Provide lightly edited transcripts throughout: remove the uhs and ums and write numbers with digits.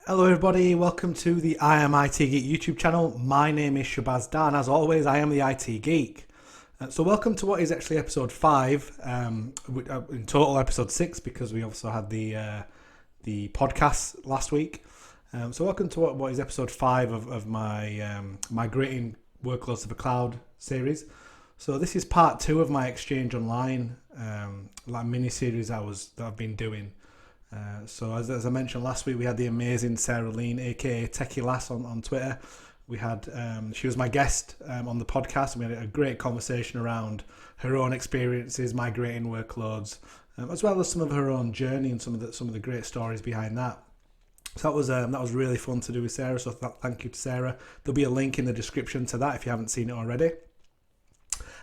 Hello everybody, welcome to the I Am IT Geek YouTube channel. My name is Shabazz Dan. As always, I am the IT Geek. So welcome to what is actually episode 5, in total episode 6 because we also had the podcast last week. So welcome to what is episode 5 of my Migrating Workloads to the Cloud series. So this is part 2 of my Exchange Online mini series that I've been doing. So as I mentioned last week, we had the amazing Sarah Lean, aka Techie Lass, on Twitter. We had she was my guest on the podcast, and we had a great conversation around her own experiences migrating workloads, as well as some of her own journey and some of the great stories behind that. So that was really fun to do with Sarah. So thank you to Sarah. There'll be a link in the description to that if you haven't seen it already.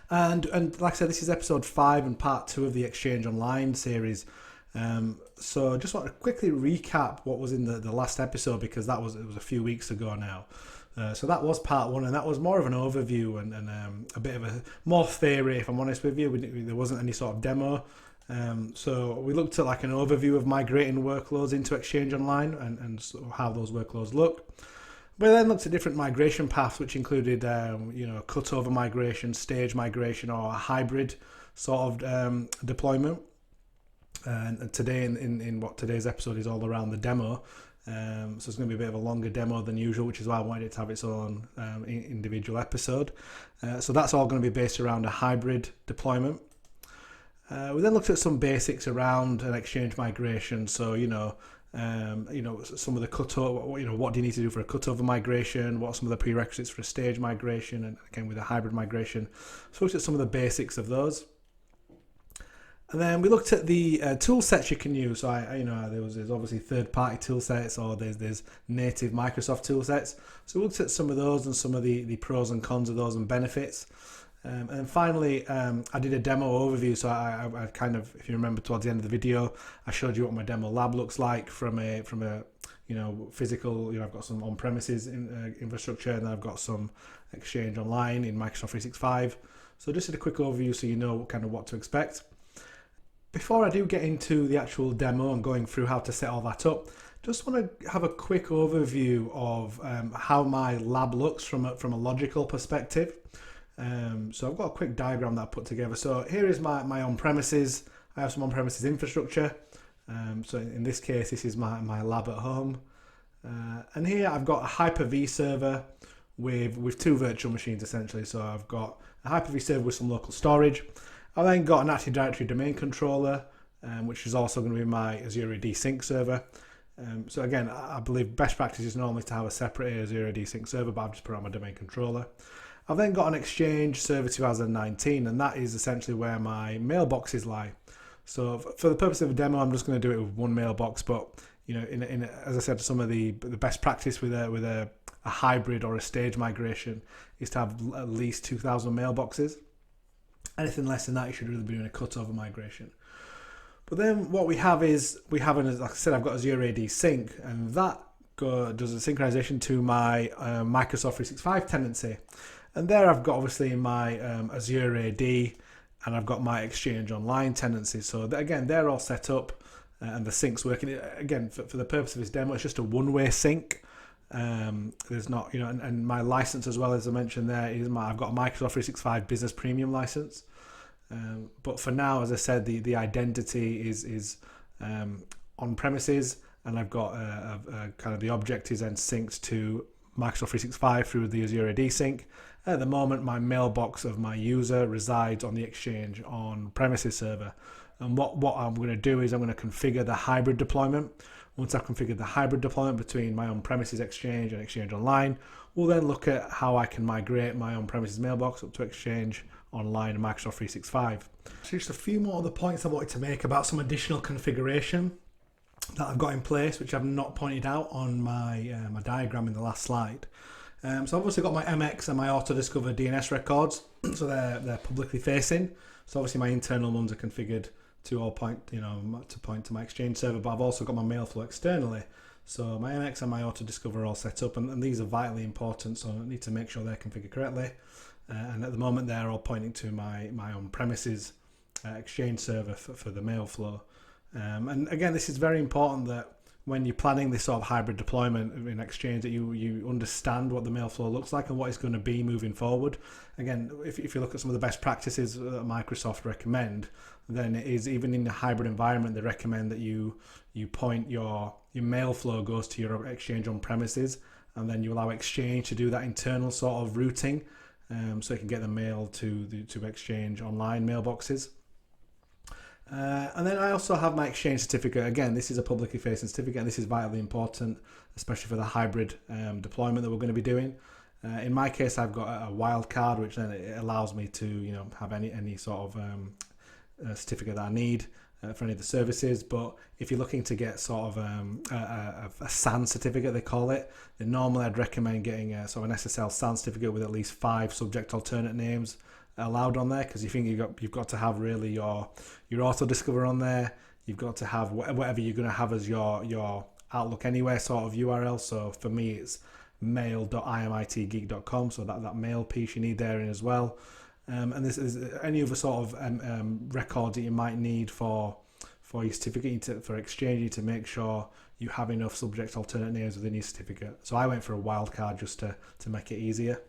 And like I said, this is episode 5 and part 2 of the Exchange Online series. So I just want to quickly recap what was in the last episode, because it was a few weeks ago now. So that was part 1, and that was more of an overview and a bit of a more theory, if I'm honest with you. There wasn't any sort of demo. So we looked at like an overview of migrating workloads into Exchange Online and sort of how those workloads look. We then looked at different migration paths, which included cutover migration, stage migration, or a hybrid sort of deployment. And today, in what today's episode is all around the demo, so it's going to be a bit of a longer demo than usual, which is why I wanted it to have its own individual episode. So that's all going to be based around a hybrid deployment. We then looked at some basics around an Exchange migration. So some of the cutover. What do you need to do for a cutover migration? What are some of the prerequisites for a stage migration? And again, with a hybrid migration, so we looked at some of the basics of those. And then we looked at the tool sets you can use. So there's obviously third-party tool sets, or there's native Microsoft tool sets. So we looked at some of those and some of the pros and cons of those and benefits. And then finally, I did a demo overview. So I kind of, if you remember towards the end of the video, I showed you what my demo lab looks like from a physical. I've got some on-premises infrastructure, and then I've got some Exchange Online in Microsoft 365. So just did a quick overview so you know kind of what to expect. Before I do get into the actual demo and going through how to set all that up, just want to have a quick overview of how my lab looks from a logical perspective. So I've got a quick diagram that I put together. So here is my on-premises. I have some on-premises infrastructure. So in this case, this is my lab at home. And here I've got a Hyper-V server with 2 virtual machines essentially. So I've got a Hyper-V server with some local storage. I've then got an Active Directory domain controller, which is also going to be my Azure AD Sync server. So again, I believe best practice is normally to have a separate Azure AD Sync server, but I've just put on my domain controller. I've then got an Exchange Server 2019, and that is essentially where my mailboxes lie. So for the purpose of a demo, I'm just going to do it with one mailbox, but as I said, some of the best practice with a hybrid or a stage migration is to have at least 2,000 mailboxes. Anything less than that, you should really be doing a cutover migration. But then what we have is, like I said, I've got Azure AD Sync, and that does a synchronization to my Microsoft 365 tenancy. And there I've got obviously my Azure AD, and I've got my Exchange Online tenancy. So again, they're all set up, and the sync's working. Again, for the purpose of this demo, it's just a one-way sync. There's not, and my license as well, as I mentioned there, I've got a Microsoft 365 Business Premium license. But for now, as I said, the identity is on premises, and I've got kind of the object is then synced to Microsoft 365 through the Azure AD Sync. At the moment, my mailbox of my user resides on the Exchange on premises server. And what I'm going to do is I'm going to configure the hybrid deployment. Once I've configured the hybrid deployment between my on-premises Exchange and Exchange Online, we'll then look at how I can migrate my on-premises mailbox up to Exchange Online and Microsoft 365. So just a few more other points I wanted to make about some additional configuration that I've got in place, which I've not pointed out on my diagram in the last slide. So I've obviously got my MX and my auto-discover DNS records, so they're publicly facing. So obviously my internal ones are configured to point to my Exchange server, but I've also got my mail flow externally. So my MX and my auto-discover are all set up, and these are vitally important, so I need to make sure they're configured correctly. And at the moment, they're all pointing to my on-premises Exchange server for the mail flow. And again, this is very important that when you're planning this sort of hybrid deployment in Exchange, that you understand what the mail flow looks like and what it's going to be moving forward. Again, if you look at some of the best practices that Microsoft recommend, then it is, even in a hybrid environment, they recommend that you point your mail flow goes to your Exchange on premises, and then you allow Exchange to do that internal sort of routing, so it can get the mail to Exchange online mailboxes. And then I also have my Exchange certificate. Again, this is a publicly facing certificate, and this is vitally important, especially for the hybrid deployment that we're going to be doing. In my case, I've got a wildcard, which then it allows me to have any sort of certificate that I need for any of the services. But if you're looking to get sort of a SAN certificate, they call it, then normally I'd recommend getting a sort of an SSL SAN certificate with at least 5 subject alternate names allowed on there, because you think you've got to have really your auto discover on there. You've got to have whatever you're going to have as your Outlook Anywhere sort of URL. So for me, it's mail.imitgeek.com, so that mail piece you need there in as well. And this is any other sort of record that you might need for your certificate. For Exchange, you need to make sure you have enough subject alternate names within your certificate. So I went for a wildcard just to make it easier.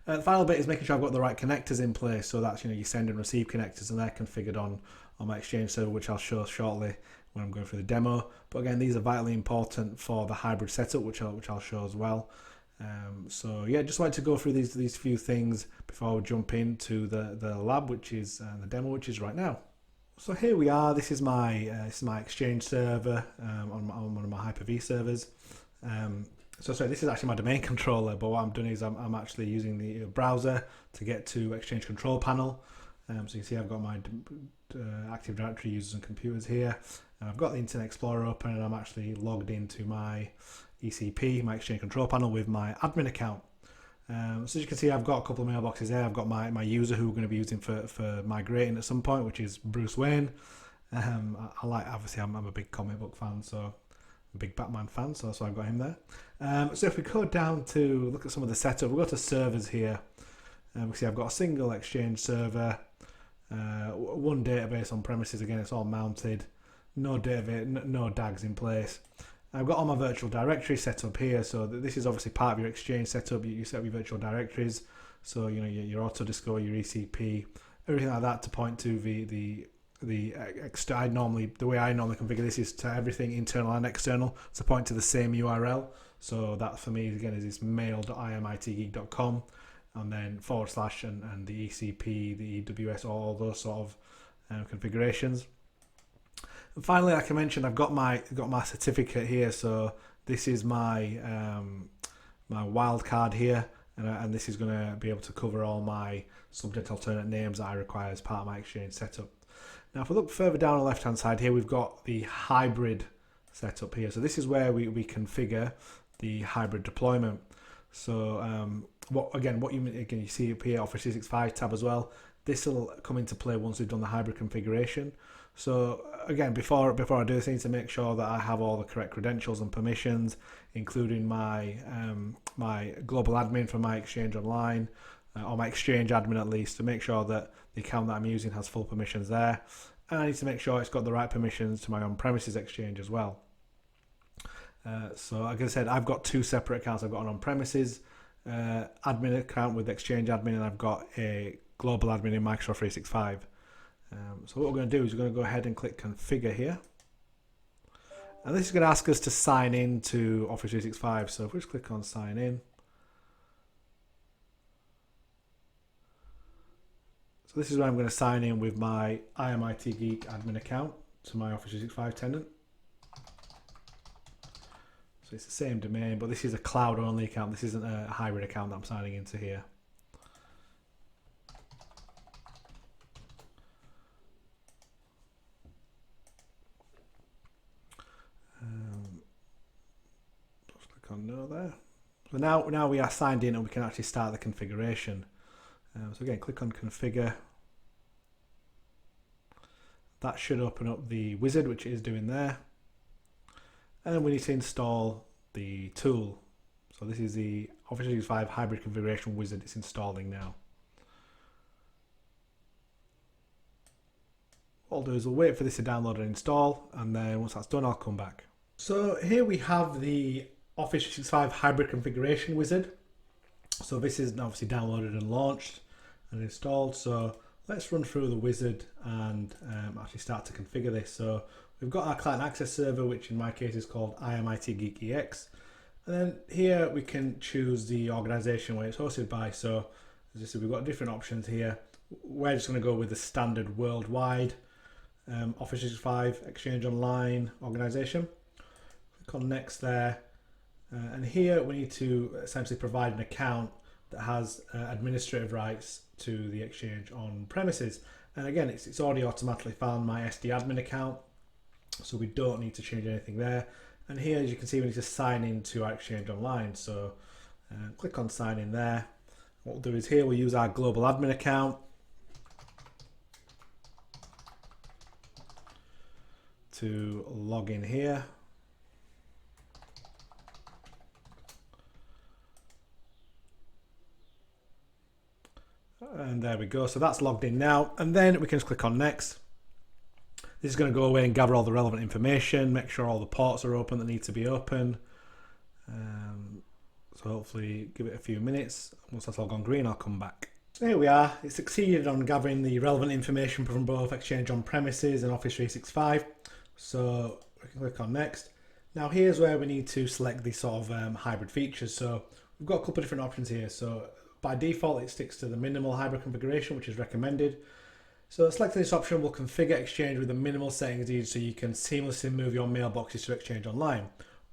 The final bit is making sure I've got the right connectors in place. So that's your send and receive connectors, and they're configured on my Exchange server, which I'll show shortly when I'm going through the demo. But again, these are vitally important for the hybrid setup, which I'll show as well. So yeah, just wanted to go through these few things before we jump into the lab, which is the demo, which is right now. So here we are. This is my Exchange server on one of my Hyper-V servers. So sorry, this is actually my domain controller, but what I'm doing is I'm actually using the browser to get to Exchange Control Panel. So you can see I've got my Active Directory users and computers here, and I've got the Internet Explorer open, and I'm actually logged into my ECP, my Exchange Control Panel, with my admin account. So as you can see, I've got a couple of mailboxes there. I've got my user who we're going to be using for migrating at some point, which is Bruce Wayne. Obviously I'm a big comic book fan, so a big Batman fan, so I've got him there. So if we go down to look at some of the setup, we'll go to servers here. We see I've got a single Exchange server, one database on premises. Again, it's all mounted, no database, no DAGs in place. I've got all my virtual directory set up here, so this is obviously part of your Exchange setup. You set up your virtual directories, so your auto discover, your ECP, everything like that to point to the way I normally configure this is to everything internal and external to point to the same URL. So that for me again is this mail.imitgeek.com, and then / and the ECP, the EWS, all those sort of configurations. And finally, like I mentioned, I've got my certificate here. So this is my my wildcard here, and this is going to be able to cover all my subject alternate names that I require as part of my Exchange setup. Now, if we look further down on the left-hand side here, we've got the hybrid setup here. So this is where we configure the hybrid deployment. So you see up here, Office 365 tab as well. This will come into play once we've done the hybrid configuration. So again, before I do this, I need to make sure that I have all the correct credentials and permissions, including my my global admin for my Exchange Online, or my Exchange admin at least, to make sure that the account that I'm using has full permissions there. And I need to make sure it's got the right permissions to my on-premises Exchange as well. So like I said, I've got 2 separate accounts. I've got an on-premises admin account with Exchange admin, and I've got a global admin in Microsoft 365. So what we're going to do is we're going to go ahead and click configure here. And this is going to ask us to sign in to Office 365. So if we just click on sign in. So this is where I'm going to sign in with my IMIT Geek admin account to my Office 365 tenant. So it's the same domain, but this is a cloud only account. This isn't a hybrid account that I'm signing into here. Just click on no there. So now we are signed in and we can actually start the configuration. So again, click on configure. That should open up the wizard, which it is doing there. And then we need to install the tool. So this is the Office 365 hybrid configuration wizard. It's installing now. What I'll do is we'll wait for this to download and install, and then once that's done, I'll come back. So here we have the Office 365 hybrid configuration wizard. So this is obviously downloaded and launched and installed. So let's run through the wizard and actually start to configure this. So we've got our client access server, which in my case is called IMIT Geek EX. And then here we can choose the organization where it's hosted by. So as I said, we've got different options here. We're just going to go with the standard worldwide Office 365 Exchange Online organization. Click on next there. And here we need to essentially provide an account that has administrative rights to the Exchange on premises. And again, it's already automatically found my SD admin account, so we don't need to change anything there. And here, as you can see, we need to sign into our Exchange Online. So click on sign in there. What we'll do is here we'll use our global admin account to log in here. And there we go. So that's logged in now. And then we can just click on next. This is going to go away and gather all the relevant information, make sure all the ports are open that need to be open. So hopefully give it a few minutes. Once that's all gone green, I'll come back. So here we are. It succeeded on gathering the relevant information from both Exchange on premises and Office 365. So we can click on next. Now here's where we need to select the sort of hybrid features. So we've got a couple of different options here. So by default, it sticks to the minimal hybrid configuration, which is recommended. So selecting this option will configure Exchange with the minimal settings needed so you can seamlessly move your mailboxes to Exchange Online.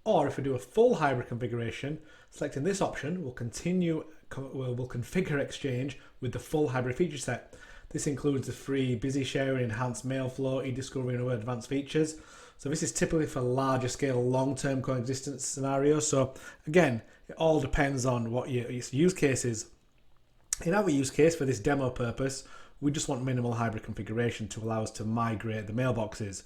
Or if we do a full hybrid configuration, selecting this option will configure Exchange with the full hybrid feature set. This includes the free busy sharing, enhanced mail flow, e-discovery and other advanced features. So this is typically for larger scale long-term coexistence scenarios. So again, it all depends on what your use case is. In our use case for this demo purpose, we just want minimal hybrid configuration to allow us to migrate the mailboxes.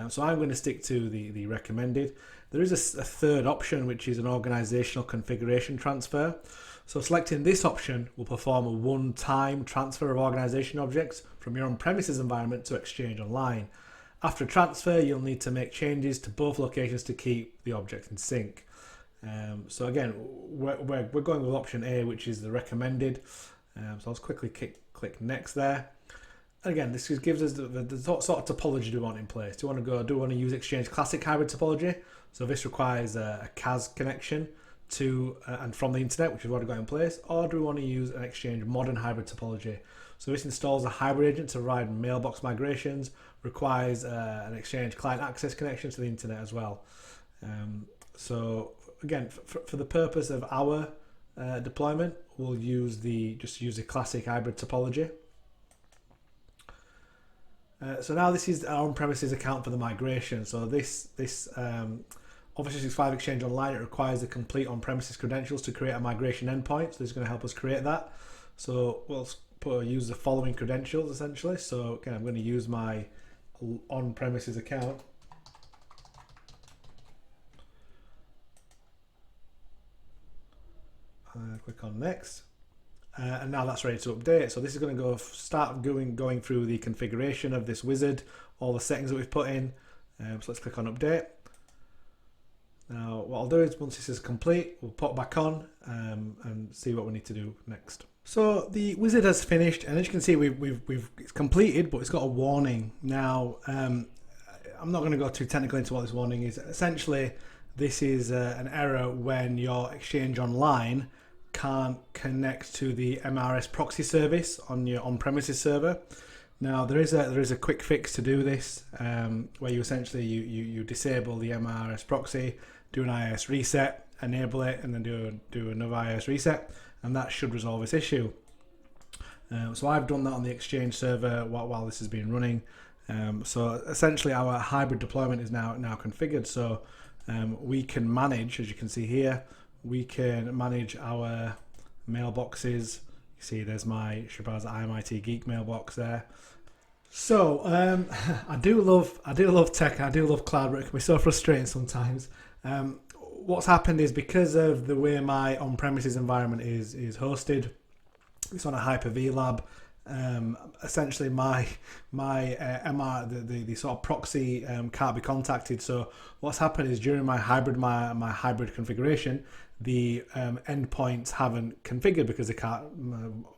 So I'm going to stick to the recommended. There is a third option, which is an organizational configuration transfer. So selecting this option will perform a one-time transfer of organization objects from your on-premises environment to Exchange Online. After transfer, you'll need to make changes to both locations to keep the objects in sync. So again, we're going with option A, which is the recommended. So let's quickly click next there. And again, this gives us the sort of topology we want in place. Do we want to use Exchange Classic Hybrid topology? So this requires a CAS connection to and from the internet, which we've already got in place. Or do we want to use an Exchange Modern Hybrid topology? So this installs a hybrid agent to provide mailbox migrations, requires an Exchange client access connection to the internet as well. So again, for the purpose of our deployment, we'll just use the classic hybrid topology. So now this is our on-premises account for the migration. So this Office 365 Exchange Online, it requires the complete on-premises credentials to create a migration endpoint. So this is going to help us create that. So we'll use the following credentials essentially. So again, I'm going to use my on-premises account. Click on next. And now that's ready to update. So this is going to start going through the configuration of this wizard, all the settings that we've put in. So let's click on update. Now what I'll do is once this is complete, we'll pop back on and see what we need to do next. So the wizard has finished, and as you can see, it's completed, but it's got a warning. Now I'm not going to go too technical into what this warning is. Essentially, this is an error when your Exchange Online can't connect to the MRS proxy service on your on-premises server. Now there is a quick fix to do this, where you essentially you disable the MRS proxy, do an IIS reset, enable it, and then do another IIS reset, and that should resolve this issue. So I've done that on the Exchange server while this has been running. So essentially our hybrid deployment is now configured. So we can manage, as you can see here, we can manage our mailboxes. You see there's my Shabazz IMIT Geek mailbox there. So I do love tech, I do love cloud, but it can be so frustrating sometimes. What's happened is because of the way my on-premises environment is hosted, it's on a Hyper-V lab. essentially my MR, the sort of proxy can't be contacted. So what's happened is during my hybrid configuration, the endpoints haven't configured because they can't.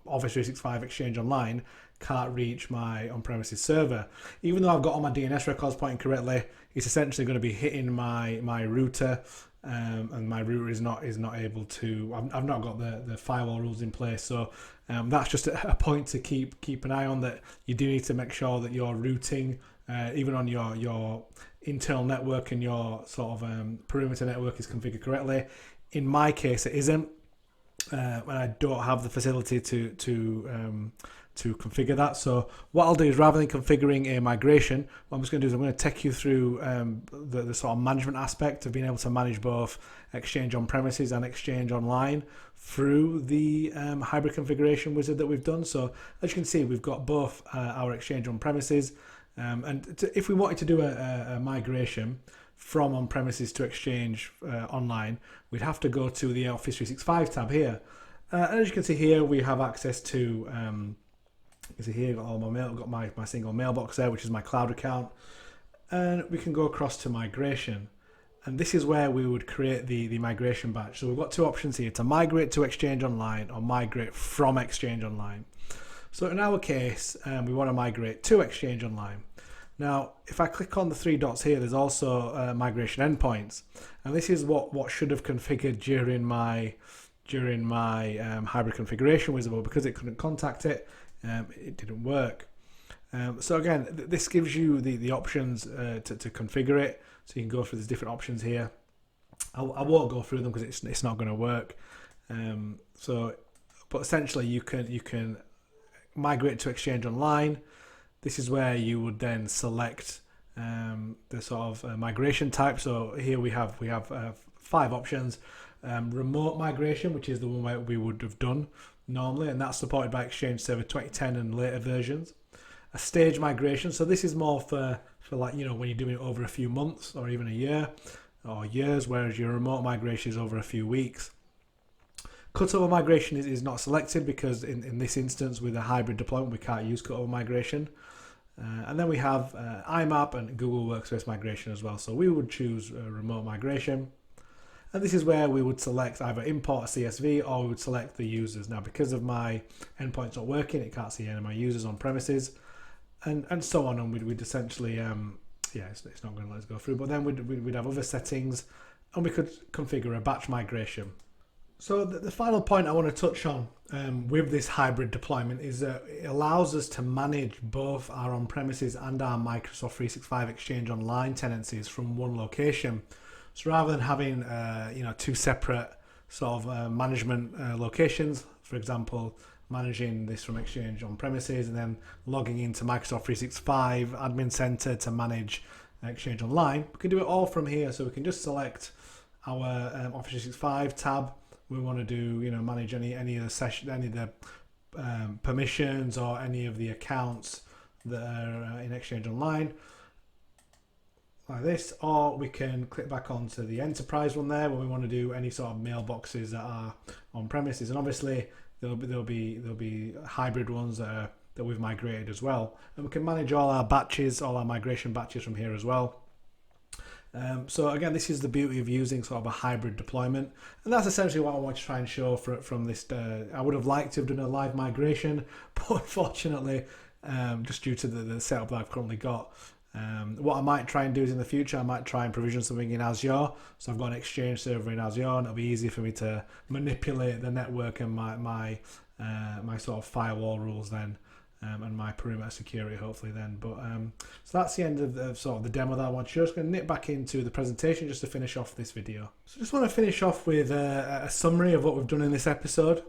Office 365 Exchange Online can't reach my on-premises server. Even though I've got all my DNS records pointing correctly, it's essentially going to be hitting my router, and my router is not able to. I've not got the firewall rules in place, so that's just a point to keep an eye on. That you do need to make sure that your routing, even on your internal network and your sort of perimeter network, is configured correctly. In my case, it isn't, and I don't have the facility to configure that. So what I'll do is, rather than configuring a migration, what I'm just going to do is I'm going to take you through the sort of management aspect of being able to manage both Exchange on premises and Exchange online through the hybrid configuration wizard that we've done. So as you can see, we've got both our Exchange on premises, and if we wanted to do a migration from on premises to Exchange online, we'd have to go to the Office 365 tab here. And as you can see here, we have access to you see here, got all my mail, got my single mailbox there, which is my cloud account, and we can go across to migration, and this is where we would create the migration batch. So we've got two options here: to migrate to Exchange Online or migrate from Exchange Online. So in our case, we want to migrate to Exchange Online. Now, if I click on the three dots here, there's also migration endpoints, and this is what should have configured during my hybrid configuration wizard, but because it couldn't contact it, it didn't work. So again, this gives you the options to configure it. So you can go through these different options here. I won't go through them because it's not going to work. But essentially, you can migrate to Exchange Online. This is where you would then select the sort of migration type. So here we have 5 options. Remote migration, which is the one where we would have done normally, and that's supported by Exchange Server 2010 and later versions. A stage migration, so this is more for like, you know, when you're doing it over a few months or even a year or years, whereas your remote migration is over a few weeks. Cutover migration is not selected because in this instance with a hybrid deployment we can't use cutover migration. And then we have IMAP and Google Workspace migration as well. So we would choose remote migration. And this is where we would select either import a CSV or we would select the users. Now, because of my endpoints not working, it can't see any of my users on premises, and so on. And we'd essentially, it's not going to let us go through. But then we'd have other settings, and we could configure a batch migration. So the final point I want to touch on with this hybrid deployment is that it allows us to manage both our on-premises and our Microsoft 365 Exchange Online tenancies from one location. So rather than having two separate sort of management locations, for example, managing this from Exchange on premises and then logging into Microsoft 365 Admin Center to manage Exchange Online, we can do it all from here. So we can just select our Office 365 tab. We want to do, manage any of the session, any of the permissions or any of the accounts that are in Exchange Online, like this, or we can click back onto the enterprise one there when we want to do any sort of mailboxes that are on premises, and obviously there'll be hybrid ones that we've migrated as well, and we can manage all our batches, all our migration batches from here as well. So again, this is the beauty of using sort of a hybrid deployment, and that's essentially what I want to try and show from this. I would have liked to have done a live migration, but unfortunately, just due to the setup that I've currently got, what I might try and do is in the future, I might try and provision something in Azure. So I've got an Exchange server in Azure, and it'll be easy for me to manipulate the network and my sort of firewall rules then. And my perimeter security hopefully then. But so that's the end of sort of the demo that I want to show. I'm just going to nip back into the presentation just to finish off this video. So I just want to finish off with a summary of what we've done in this episode.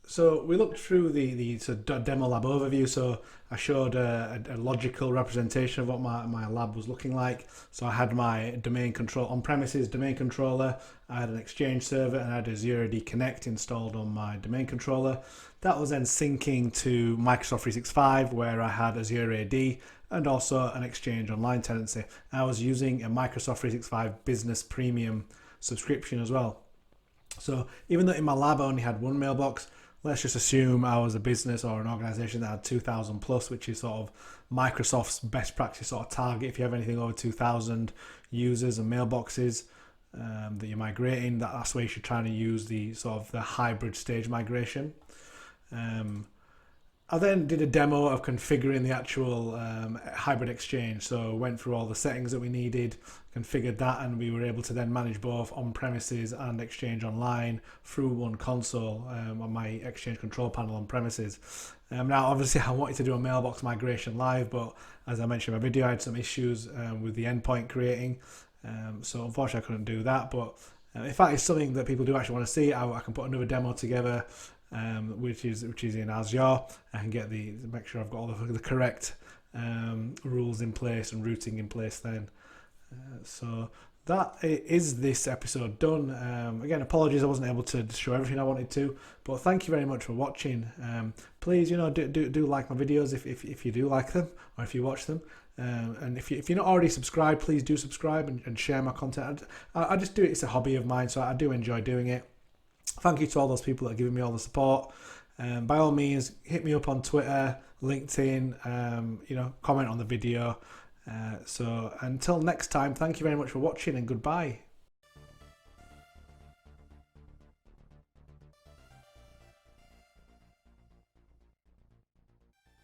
So we looked through the demo lab overview. So I showed a logical representation of what my lab was looking like. So I had my domain control on-premises domain controller, I had an Exchange server, and I had Azure AD Connect installed on my domain controller. That was then syncing to Microsoft 365, where I had Azure AD and also an Exchange Online tenancy. I was using a Microsoft 365 Business Premium subscription as well. So even though in my lab I only had one mailbox, let's just assume I was a business or an organization that had 2,000 plus, which is sort of Microsoft's best practice sort of target. If you have anything over 2,000 users and mailboxes that you're migrating, that's where you should try to use the sort of the hybrid stage migration. I then did a demo of configuring the actual hybrid exchange. So went through all the settings that we needed, configured that, and we were able to then manage both on-premises and Exchange Online through one console on my Exchange control panel on premises. Now, obviously, I wanted to do a mailbox migration live, but as I mentioned in my video, I had some issues with the endpoint creating. So unfortunately, I couldn't do that. But if that is something that people do actually want to see, I can put another demo together. Which is in Azure. I can make sure I've got all the correct rules in place and routing in place then. So that is this episode done. Again, apologies I wasn't able to show everything I wanted to, but thank you very much for watching. Please, do like my videos if you do like them or if you watch them. And if you're not already subscribed, please do subscribe and share my content. I just do it. It's a hobby of mine, so I do enjoy doing it. Thank you to all those people that are giving me all the support. By all means, hit me up on Twitter, LinkedIn, comment on the video. So until next time, thank you very much for watching and goodbye.